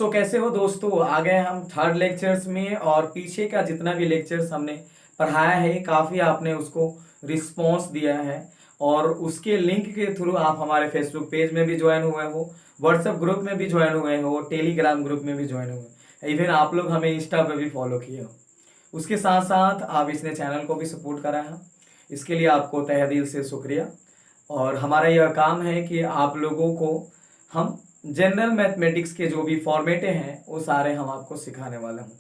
कैसे हो दोस्तों। आ गए हम थर्ड लेक्चर्स में और पीछे का जितना भी लेक्चर्स हमने पढ़ाया है काफ़ी आपने उसको रिस्पॉन्स दिया है। और उसके लिंक के थ्रू आप हमारे फेसबुक पेज में भी ज्वाइन हुए हो, व्हाट्सएप ग्रुप में भी ज्वाइन हुए हो, टेलीग्राम ग्रुप में भी ज्वाइन हुए, इवन आप लोग हमें इंस्टा पे भी फॉलो किए हो। उसके साथ साथ आप इसने चैनल को भी सपोर्ट करा है, इसके लिए आपको तहे दिल से शुक्रिया। और हमारा यह काम है कि आप लोगों को हम जनरल मैथमेटिक्स के जो भी फॉर्मेटे हैं वो सारे हम आपको सिखाने वाला हूँ।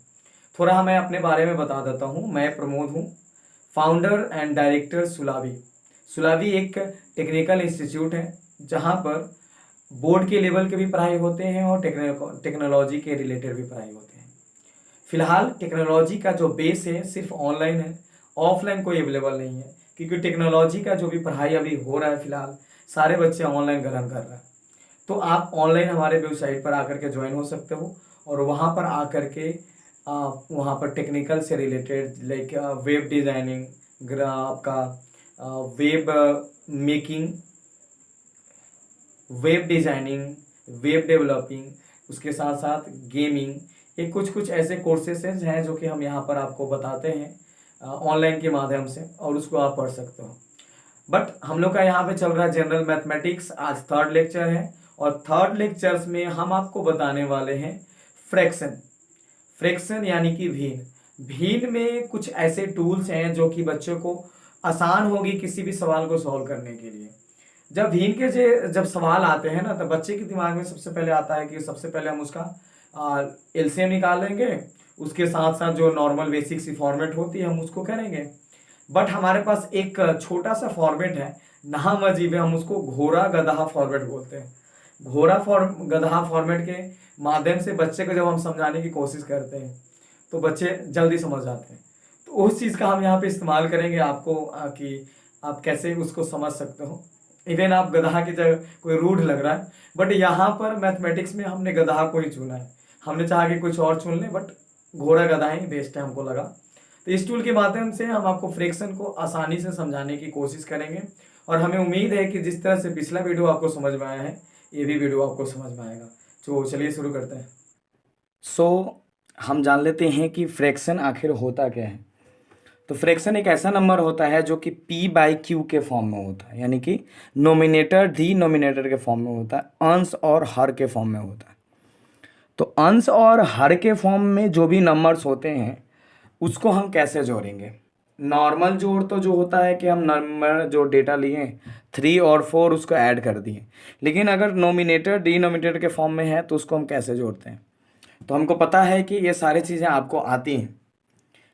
थोड़ा मैं अपने बारे में बता देता हूँ। मैं प्रमोद हूँ, फाउंडर एंड डायरेक्टर सुलावी। सुलावी एक टेक्निकल इंस्टीट्यूट है जहाँ पर बोर्ड के लेवल के भी पढ़ाई होते हैं और टेक्नोलॉजी के रिलेटेड भी पढ़ाई होते हैं। फिलहाल टेक्नोलॉजी का जो बेस है सिर्फ ऑनलाइन है, ऑफलाइन कोई अवेलेबल नहीं है, क्योंकि टेक्नोलॉजी का जो भी पढ़ाई अभी हो रहा है फिलहाल सारे बच्चे ऑनलाइन ग्रहण कर रहे हैं। तो आप ऑनलाइन हमारे वेबसाइट पर आकर के ज्वाइन हो सकते हो और वहाँ पर आकर के वहाँ पर टेक्निकल से रिलेटेड लाइक वेब डिज़ाइनिंग, आपका web making, web designing, web developing, उसके साथ साथ गेमिंग, ये कुछ कुछ ऐसे कोर्सेस हैं जो कि हम यहाँ पर आपको बताते हैं ऑनलाइन के माध्यम से, और उसको आप पढ़ सकते हो। बट हम लोग का यहाँ पे चल रहा है जनरल मैथमेटिक्स। आज थर्ड लेक्चर है और थर्ड लेक्चर्स में हम आपको बताने वाले हैं फ्रैक्शन। फ्रैक्शन यानी कि भीन। भीन में कुछ ऐसे टूल्स हैं जो कि बच्चों को आसान होगी किसी भी सवाल को सॉल्व करने के लिए। जब भीन के जब सवाल आते हैं ना तो बच्चे के दिमाग में सबसे पहले आता है कि सबसे पहले हम उसका एलसीएम निकालेंगे, उसके साथ साथ जो नॉर्मल बेसिक सी फॉर्मेट होती है हम उसको करेंगे। बट हमारे पास एक छोटा सा फॉर्मेट है, नाम अजीब है, हम उसको घोड़ा गधा फॉर्मेट बोलते हैं। घोड़ा गधा फॉर्मेट के माध्यम से बच्चे को जब हम समझाने की कोशिश करते हैं तो बच्चे जल्दी समझ जाते हैं। तो उस चीज़ का हम यहाँ पे इस्तेमाल करेंगे आपको कि आप कैसे उसको समझ सकते हो। इवन आप गधा की जगह कोई रूढ़ लग रहा है, बट यहाँ पर मैथमेटिक्स में हमने गधा को ही चुना है। हमने चाहा कि कुछ और चुन लें, बट घोड़ा गधा ही बेस्ट है हमको लगा। तो इस टूल के माध्यम से हम आपको फ्रैक्शन को आसानी से समझाने की कोशिश करेंगे और हमें उम्मीद है कि जिस तरह से पिछला वीडियो आपको समझ में आया है ये भी वीडियो आपको समझ में आएगा। तो चलिए शुरू करते हैं। हम जान लेते हैं कि फ्रैक्शन आखिर होता क्या है। तो फ्रैक्शन एक ऐसा नंबर होता है जो कि p बाई क्यू के फॉर्म में होता है, यानी कि नोमिनेटर डिनोमिनेटर के फॉर्म में होता है, अंश और हर के फॉर्म में होता है। तो अंश और हर के फॉर्म में जो भी नंबर्स होते हैं उसको हम कैसे जोड़ेंगे। नॉर्मल जोड़ तो जो होता है कि हम नंबर जो डेटा लिए 3 और 4 उसको ऐड कर दिए, लेकिन अगर नोमिनेटर डिनोमिनेटर के फॉर्म में है तो उसको हम कैसे जोड़ते हैं। तो हमको पता है कि ये सारी चीज़ें आपको आती हैं,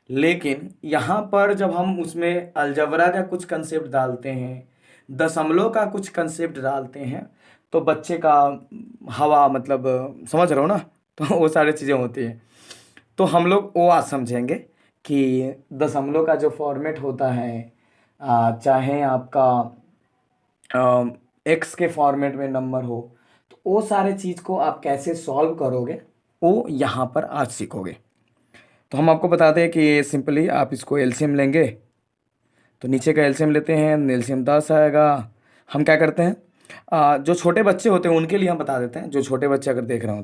लेकिन यहाँ पर जब हम उसमें अलजबरा का कुछ कंसेप्ट डालते हैं, दशमलव का कुछ कंसेप्ट डालते हैं, तो बच्चे का हवा मतलब समझ रहे हो ना, तो वो सारी चीज़ें होती हैं। तो हम लोग वो आज समझेंगे कि दशमलव का जो फॉर्मेट होता है, चाहे आपका एक्स के फॉर्मेट में नंबर हो, तो वो सारे चीज़ को आप कैसे सॉल्व करोगे वो यहाँ पर आज सीखोगे। तो हम आपको बताते हैं कि सिंपली आप इसको एलसीएम लेंगे। तो नीचे का एलसीएम लेते हैं, एलसीएम 10 आएगा। हम क्या करते हैं, जो छोटे बच्चे होते हैं उनके लिए हम बता देते हैं, जो छोटे बच्चे अगर देख रहे हो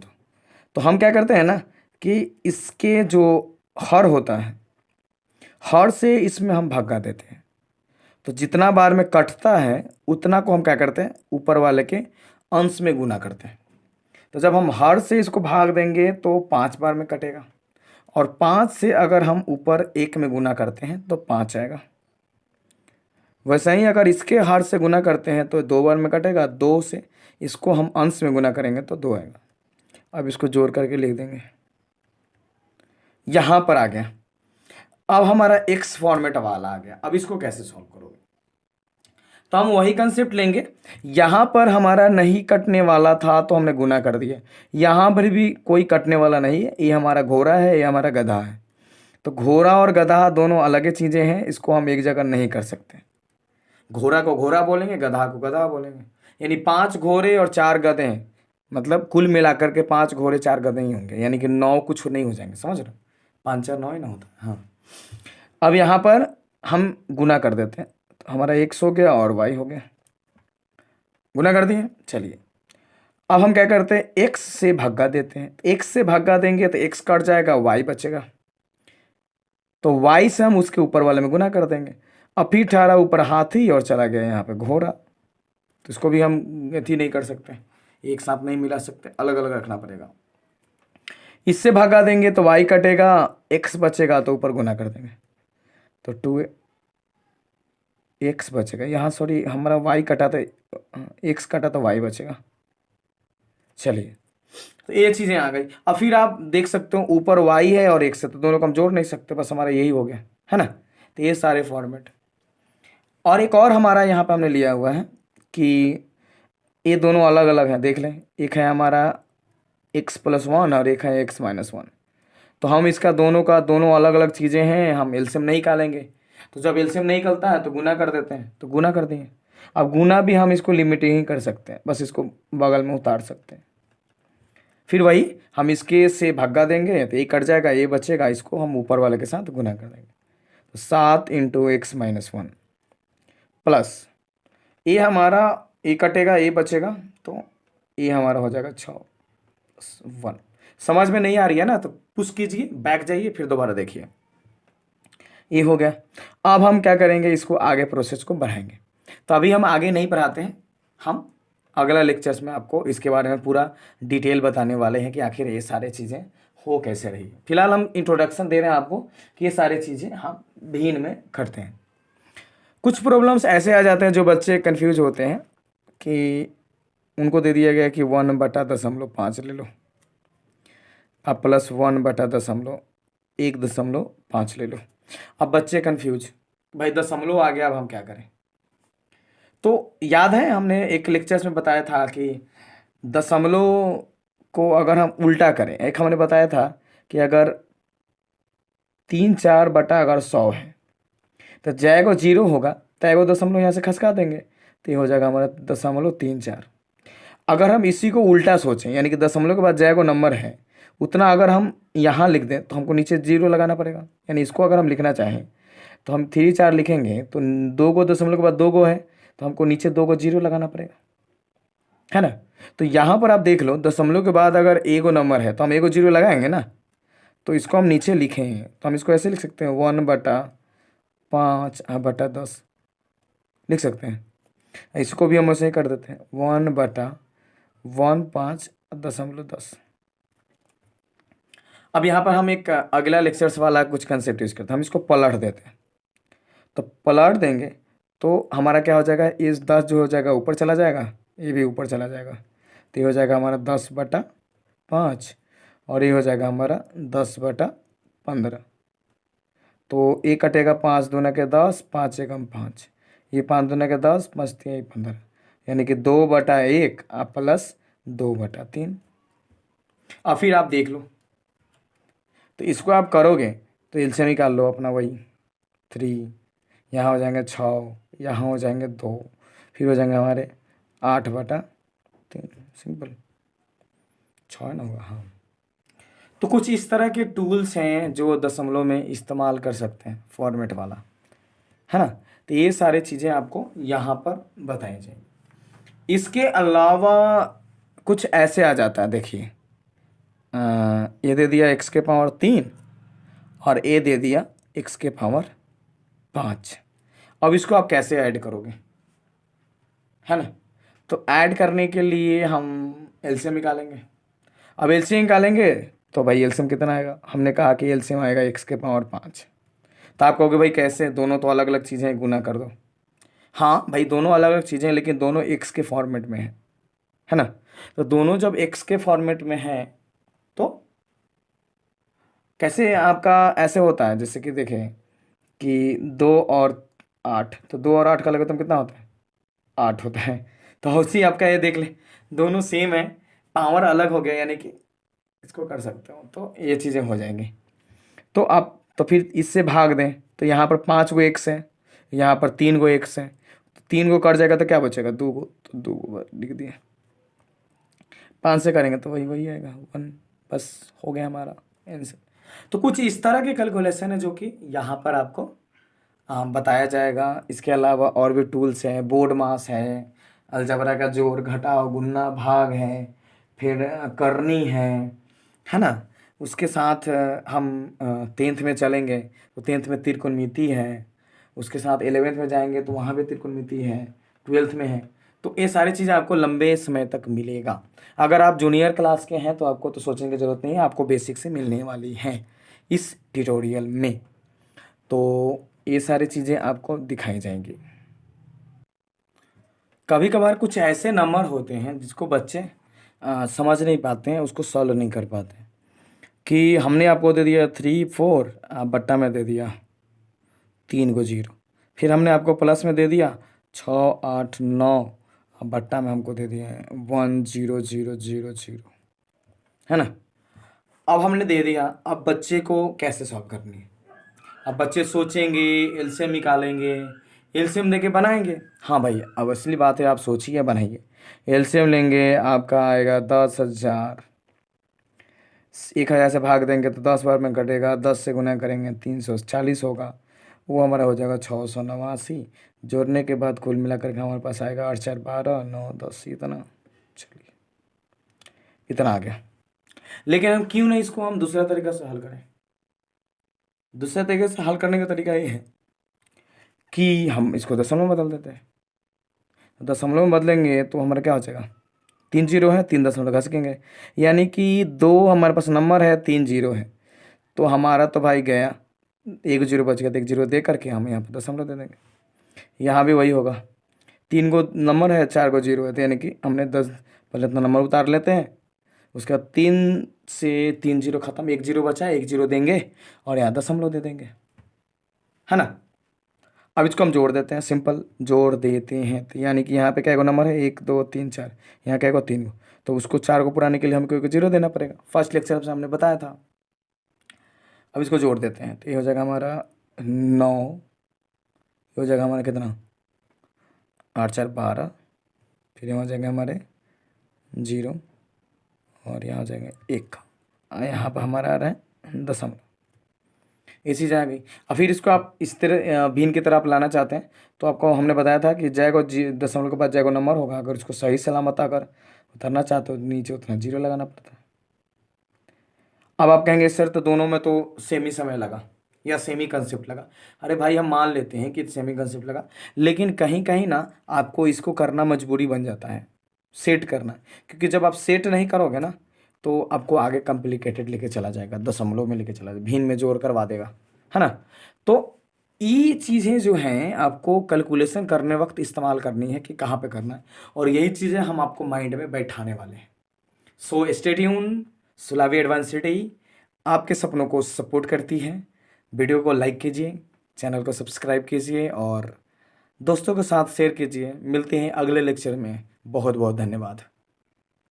तो हम क्या करते हैं ना कि इसके जो हर होता है, हर से इसमें हम भगा देते हैं। तो जितना बार में कटता है उतना को हम क्या करते हैं, ऊपर वाले के अंश में गुना करते हैं। तो जब हम हर से इसको भाग देंगे तो 5 बार में कटेगा, और 5 से अगर हम ऊपर 1 में गुना करते हैं तो 5 आएगा। वैसे ही अगर इसके हर से गुना करते हैं तो 2 बार में कटेगा, 2 से इसको हम अंश में गुना करेंगे तो 2 आएगा। अब इसको जोड़ करके लिख देंगे, यहाँ पर आ गया। अब हमारा एक्स फॉर्मेट वाला आ गया। अब इसको कैसे सॉल्व करोगे, तो हम वही कंसेप्ट लेंगे। यहाँ पर हमारा नहीं कटने वाला था तो हमने गुना कर दिया, यहाँ पर भी कोई कटने वाला नहीं है, ये हमारा घोड़ा है, ये हमारा गधा है। तो घोड़ा और गधा दोनों अलग चीज़ें हैं, इसको हम एक जगह नहीं कर सकते। घोड़ा को घोड़ा बोलेंगे, गधा को गधा बोलेंगे। यानी 5 घोड़े और 4 गधे हैं, मतलब कुल मिलाकर के 5 घोड़े 4 गधे ही होंगे, यानी कि 9 कुछ नहीं हो जाएंगे। समझ रहे हो, 5 4 9 ही ना होता। हाँ, अब यहाँ पर हम गुना कर देते हैं, तो हमारा x हो गया और y हो गया, गुना कर दिए। चलिए अब हम क्या करते हैं, x से भगा देते हैं। x से भगा देंगे तो x कट जाएगा, y बचेगा, तो y से हम उसके ऊपर वाले में गुना कर देंगे। अब फिर ठहरा ऊपर हाथी और चला गया यहाँ पे घोड़ा, तो इसको भी हम अथी नहीं कर सकते, एक साथ नहीं मिला सकते, अलग अलग रखना पड़ेगा। इससे भगा देंगे तो y कटेगा, x बचेगा तो ऊपर गुना कर देंगे, तो 2x बचेगा। यहाँ सॉरी हमारा y कटा तो x कटा तो y बचेगा। चलिए, तो ये चीज़ें आ गई। अब फिर आप देख सकते हो ऊपर y है और x है, तो दोनों को हम जोड़ नहीं सकते, बस हमारा यही हो गया है ना। तो ये सारे फॉर्मेट। और एक और हमारा यहाँ पे हमने लिया हुआ है कि ये दोनों अलग अलग हैं, देख लें। एक है हमारा x+1 और एक है x-1। तो हम इसका दोनों का दोनों अलग अलग चीज़ें हैं, हम एलसीएम नहीं निकालेंगे। तो जब एलसीएम नहीं निकलता है तो गुना कर देते हैं, तो गुना कर देंगे। अब गुना भी हम इसको लिमिट ही कर सकते हैं, बस इसको बगल में उतार सकते हैं। फिर वही हम इसके से भगा देंगे तो ये कट जाएगा, ये बचेगा, इसको हम ऊपर वाले के साथ गुना कर देंगे। तो 7 × x-1 प्लस ये हमारा ये कटेगा, ये बचेगा, तो ये हमारा हो जाएगा 6 1। समझ में नहीं आ रही है ना, तो पुश कीजिए, बैक जाइए, फिर दोबारा देखिए। ये हो गया। अब हम क्या करेंगे, इसको आगे प्रोसेस को बढ़ाएंगे। तो अभी हम आगे नहीं पढ़ाते हैं, हम अगला लेक्चर्स में आपको इसके बारे में पूरा डिटेल बताने वाले हैं कि आखिर ये सारी चीज़ें हो कैसे रही। फिलहाल हम इंट्रोडक्शन दे रहे हैं आपको कि ये सारी चीज़ें हम भिन्न में करते हैं। कुछ प्रॉब्लम्स ऐसे आ जाते हैं जो बच्चे कन्फ्यूज होते हैं कि उनको दे दिया गया कि 1/0.5 ले लो, अब +1/1.5 ले लो। अब बच्चे कन्फ्यूज, भाई दशमलव आ गया, अब हम क्या करें। तो याद है हमने एक लेक्चर्स में बताया था कि दशमलव को अगर हम उल्टा करें, एक हमने बताया था कि अगर 3/4 बटा अगर 100 है तो जाएगा 0 होगा, तो एगो दशमलव यहाँ से खसका देंगे, तो ये हो जाएगा हमारा 0.34। अगर हम इसी को उल्टा सोचें, यानी कि दशमलव के बाद जाएगा नंबर है उतना अगर हम यहाँ लिख दें तो हमको नीचे 0 लगाना पड़ेगा। यानी इसको अगर हम लिखना चाहें तो हम 3/4 लिखेंगे, तो 2 गो दशमलव के बाद 2 गो है, तो हमको नीचे 2 गो 0 लगाना पड़ेगा, है ना। तो यहाँ पर आप देख लो, दशमलव के बाद अगर एगो नंबर है तो हम एगो 0 लगाएंगे ना, तो इसको हम नीचे लिखेंगे, तो हम इसको ऐसे लिख सकते हैं 1/5/10 लिख सकते हैं। इसको भी हम ऐसे ही कर देते हैं 1/15.10। अब यहाँ पर हम एक अगला लेक्चर्स वाला कुछ कंसेप्ट यूज करते हैं, हम इसको पलट देते हैं। तो पलट देंगे तो हमारा क्या हो जाएगा, इस 10 जो हो जाएगा ऊपर चला जाएगा, ये भी ऊपर चला जाएगा, तो ये हो जाएगा हमारा 10/5 और ये हो जाएगा हमारा 10/15। तो ये कटेगा 5 दूना के 10, 5 एकम 5, ये 5 दूना के 10, 5 3 15, यानी कि 2/1 प्लस 2/3। अब फिर आप देख लो, तो इसको आप करोगे तो एलसीएम निकाल लो अपना, वही 3, यहाँ हो जाएंगे 6, यहाँ हो जाएंगे 2, फिर हो जाएंगे हमारे 8/3, सिंपल 6 ना होगा, हाँ। तो कुछ इस तरह के टूल्स हैं जो दशमलव में इस्तेमाल कर सकते हैं, फॉर्मेट वाला, है ना। तो ये सारी चीज़ें आपको यहाँ पर बताई जाएंगी। इसके अलावा कुछ ऐसे आ जाता है, देखिए ये दे दिया x⁻³ और ये दे दिया x⁻5। अब इसको आप कैसे ऐड करोगे, है ना। तो ऐड करने के लिए हम एलसीएम निकालेंगे। अब एलसीएम निकालेंगे तो भाई एलसीएम कितना आएगा, हमने कहा कि एलसीएम आएगा x⁻5। तो आप कहोगे भाई कैसे, दोनों तो अलग अलग चीज़ें, गुना कर दो। हाँ भाई दोनों अलग अलग चीज़ें, लेकिन दोनों x के फॉर्मेट में है ना। तो दोनों जब x के फॉर्मेट में है तो कैसे आपका ऐसे होता है, जैसे कि देखें कि 2 और 8, तो 2 और 8 का लगभग कितना होता है, 8 होता है। तो उसी आपका ये देख ले, दोनों सेम है, पावर अलग हो गया, यानी कि इसको कर सकते हो, तो ये चीज़ें हो जाएंगी। तो आप तो फिर इससे भाग दें, तो यहाँ पर 5 गो x है, यहाँ पर 3 गो x है, तो 3 गो कट जाएगा तो क्या बचेगा, 2 गो, तो 2 गो लिख दिए। 5 से करेंगे तो वही आएगा 1, बस हो गया हमारा आंसर। तो कुछ इस तरह के कैलकुलेशन है जो कि यहाँ पर आपको बताया जाएगा। इसके अलावा और भी टूल्स हैं, बोर्ड मास है, अलजबरा का जोड़ घटाव गुणा भाग है, फिर करनी है ना। उसके साथ हम 10th में चलेंगे तो 10th में त्रिकोणमिति है। उसके साथ 11th में जाएंगे तो वहाँ भी त्रिकोणमिति है। 12th में है। तो ये सारी चीज़ें आपको लंबे समय तक मिलेगा। अगर आप जूनियर क्लास के हैं तो आपको तो सोचने की ज़रूरत नहीं है, आपको बेसिक से मिलने वाली हैं इस ट्यूटोरियल में। तो ये सारी चीज़ें आपको दिखाई जाएंगी। कभी कभार कुछ ऐसे नंबर होते हैं जिसको बच्चे समझ नहीं पाते हैं, उसको सॉल्व नहीं कर पाते। कि हमने आपको दे दिया 3 4, आप बट्टा में दे दिया 3 को 0। फिर हमने आपको प्लस में दे दिया 6 8 9, अब बट्टा में हमको दे दिया 1 0 0 0 0, है ना। अब हमने दे दिया, अब बच्चे को कैसे सॉल्व करनी है। अब बच्चे सोचेंगे, एलसीएम निकालेंगे, एलसीएम देके बनाएंगे। हाँ भाई, अब असली बात है, आप सोचिए बनाइए। एलसीएम लेंगे, आपका आएगा 10,000। 1,000 से भाग देंगे तो 10 बार में कटेगा, 10 से गुना करेंगे 340 होगा। वो हमारा हो जाएगा 689। जोड़ने के बाद कुल मिलाकर के हमारे पास आएगा 8 4 12 9 10, इतना। चलिए, इतना आ गया। लेकिन हम क्यों नहीं इसको हम दूसरा तरीका से हल करें। दूसरे तरीके से हल करने का तरीका ये है कि हम इसको दशमलव में बदल देते हैं। दशमलव में बदलेंगे तो हमारा क्या हो जाएगा, 3 0 है, 3 दशमलव घसकेंगे, यानी कि 2 हमारे पास नंबर है, 3 0 है। तो हमारा तो भाई गया, 1 0 बच गया, तो 1 0 दे करके हम यहाँ पर दशमलव दे देंगे। यहाँ भी वही होगा, 3 को नंबर है, 4 को 0 है, तो यानी कि हमने 10 पहले अपना नंबर उतार लेते हैं। उसके बाद 3 से 3 0 खत्म, 1 0 बचा है, 1 0 देंगे और यहाँ दशमलव दे देंगे, है ना। अब इसको हम जोड़ देते हैं, सिंपल जोड़ देते हैं। तो यानी कि यहाँ पे क्या नंबर है, 1 2 3 4, यहाँ क्या 3 को, तो उसको 4 को पुराने के लिए हमको 1 0 देना पड़ेगा। फर्स्ट लेक्चर से हमने बताया था। अब इसको जोड़ देते हैं तो ये हो जाएगा हमारा 9, ये हो जाएगा हमारा कितना 8 4 12, फिर यहाँ हो जाएंगे हमारे 0 और यहाँ हो जाएगा 1, यहाँ पर हमारा आ रहा है दशमलव। ये चीज़ आ गई। अब फिर इसको आप इस तरह भिन्न की तरह आप लाना चाहते हैं तो आपको हमने बताया था कि जय को दशमलव के बाद जय को नंबर होगा, अगर उसको सही सलामत अगर उतरना चाहते हो नीचे उतना 0 लगाना पड़ता है। अब आप कहेंगे सर तो दोनों में तो सेमी समय लगा या सेमी कंसेप्ट लगा। अरे भाई, हम मान लेते हैं कि सेमी कंसेप्ट लगा, लेकिन कहीं कहीं ना आपको इसको करना मजबूरी बन जाता है, सेट करना। क्योंकि जब आप सेट नहीं करोगे ना तो आपको आगे कॉम्प्लिकेटेड लेके चला जाएगा, दशमलव में लेके चला जाएगा, भिन्न में जोड़ करवा देगा, है ना। तो ये चीज़ें जो हैं आपको कैलकुलेशन करने वक्त इस्तेमाल करनी है कि कहाँ पे करना है, और यही चीज़ें हम आपको माइंड में बैठाने वाले हैं। So stay tune. सुलावी एडवांसिटी आपके सपनों को सपोर्ट करती है। वीडियो को लाइक कीजिए, चैनल को सब्सक्राइब कीजिए और दोस्तों के साथ शेयर कीजिए। मिलते हैं अगले लेक्चर में। बहुत बहुत धन्यवाद।